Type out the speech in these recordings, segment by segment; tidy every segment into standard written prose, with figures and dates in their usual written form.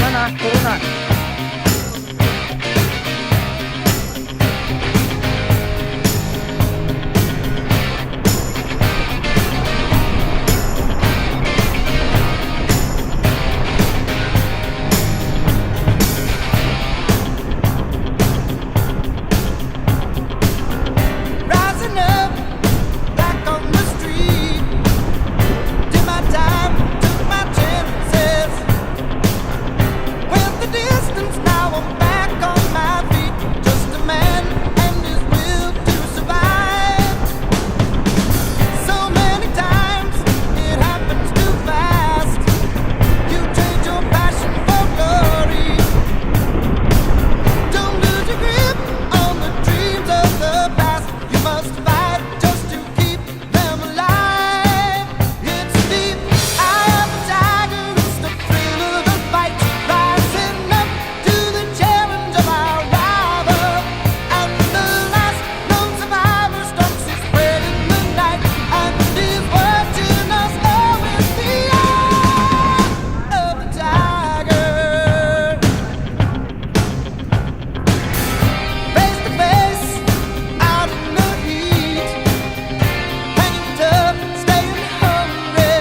Mana? Turunan. Rising up back on the street. Did my time, took my chances. Went the distance, now I'm back on my feet. Just a man and his will to survive. So many times it happens too fast. You trade your passion for glory. Don't lose your grip on the dreams of the past. You must fight just to keep them alive. It's the eye of the tiger, it's the thrill of the fight. Rising up to the challenge of our rival. And the last known survivor stalks his prey in the night. And is watching us all with the eye of the tiger. Face to face, out in the heat, hanging tough, staying hungry.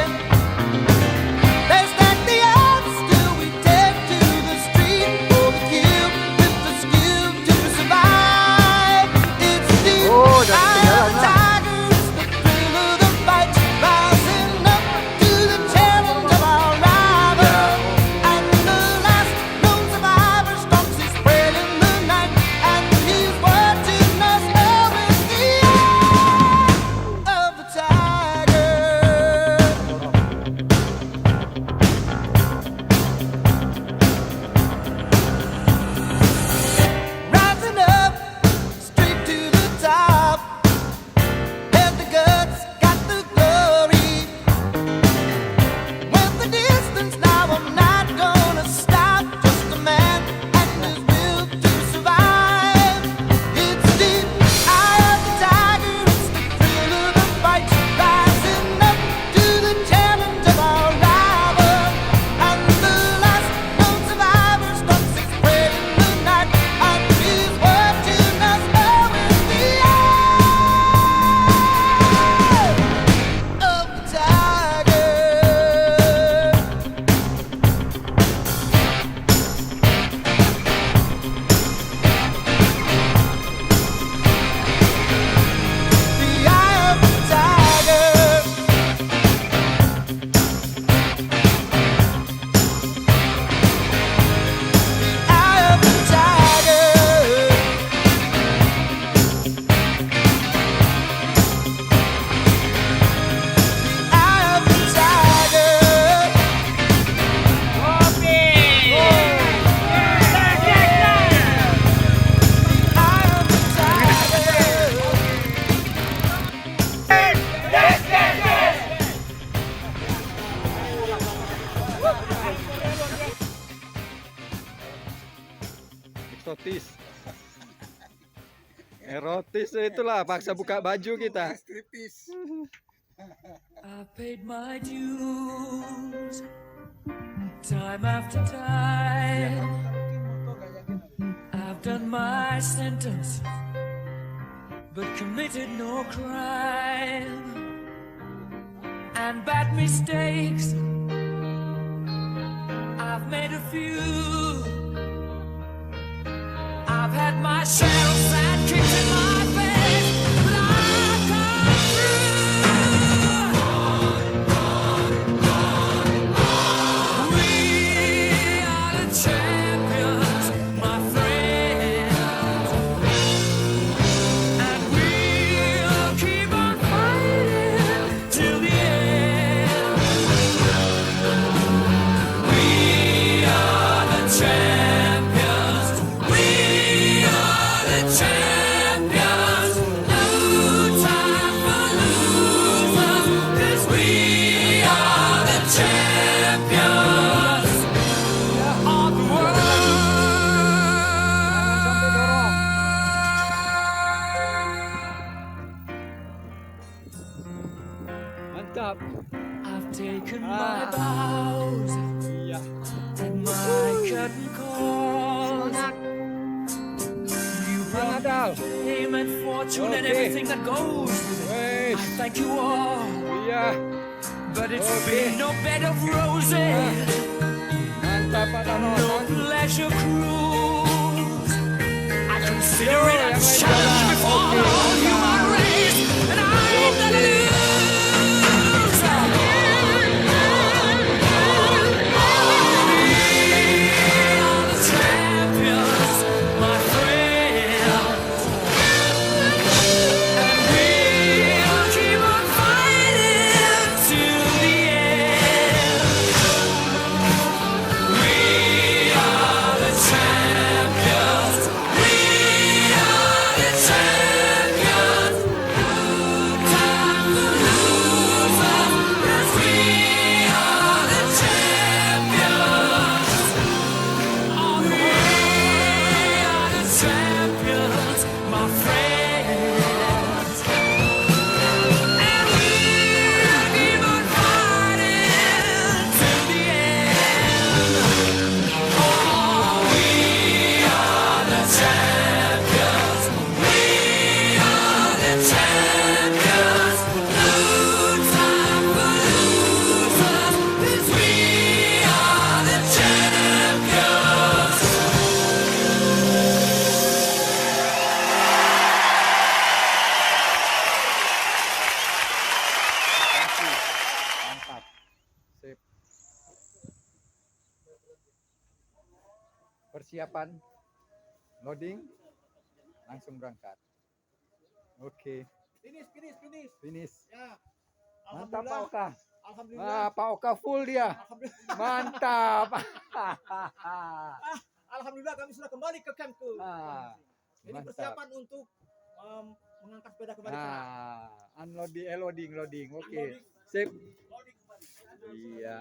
They stack the odds till we take to the street for the kill with the skill to survive. It's the Oh, udah eye ketinggalan of the lah. tiger, it's the thrill of the fight, rising up to the challenge of our rival. And the last known survivor stalks his prey in the night, and he's watching us all with the eye of the tiger. Rising up, straight to the top. Had the guts, got the glory. Went the distance, now I'm not gonna stop. Just a man and his will to survive. It's the eye of the tiger, it's the thrill of the fight. Rising up to the challenge of our rival. And the last known survivor stalks his prey in the night. And he's watching us all with the eye of the tiger. The eye of the tiger. Eye of the tiger. Eye of the tiger. Eye of the tiger. Eksotis. Erotis itulah paksa buka baju kita. I've paid my dues time after time. I've done my sentence, but committed no crime. And bad mistakes, I've made a few. I've had my share of sad kicks in my face, but I've come through. We are the champions, my friends, and we'll keep on fighting till the end. We are the champions. We modal. fame and fortune and Okay. everything that goes with it. Wes. I thank you all, Iya. but it's Okay. been no bed of roses, Mantap Pak Tano. no pleasure cruise. I consider it a yang lain challenge jalan. before Okay, the whole mantap. human race, and I ain't gonna lose. Champions, my friends, and we'll keep on fighting till the end. We are the champions. We are the champions. Time for losers, 'cause we are the champions. Oh, we are the champions, my friends. And we'll keep on fighting till the end. Oh, we are the champions. We are the champions. No time for losers, 'cause we are the champions. Mantap. Sip. Persiapan. Loading. Langsung berangkat. Oke. Finish. Ya. Mantap Pak Oka. Alhamdulillah. Pak Oka full dia. Alhamdulillah. Mantap. Alhamdulillah kami sudah kembali ke campku. Ah, Ini mantap. persiapan untuk mengangkat sepeda kembali ke sana. Unloading, loading. Oke. Unloading. Sip. Loading kembali. Iya.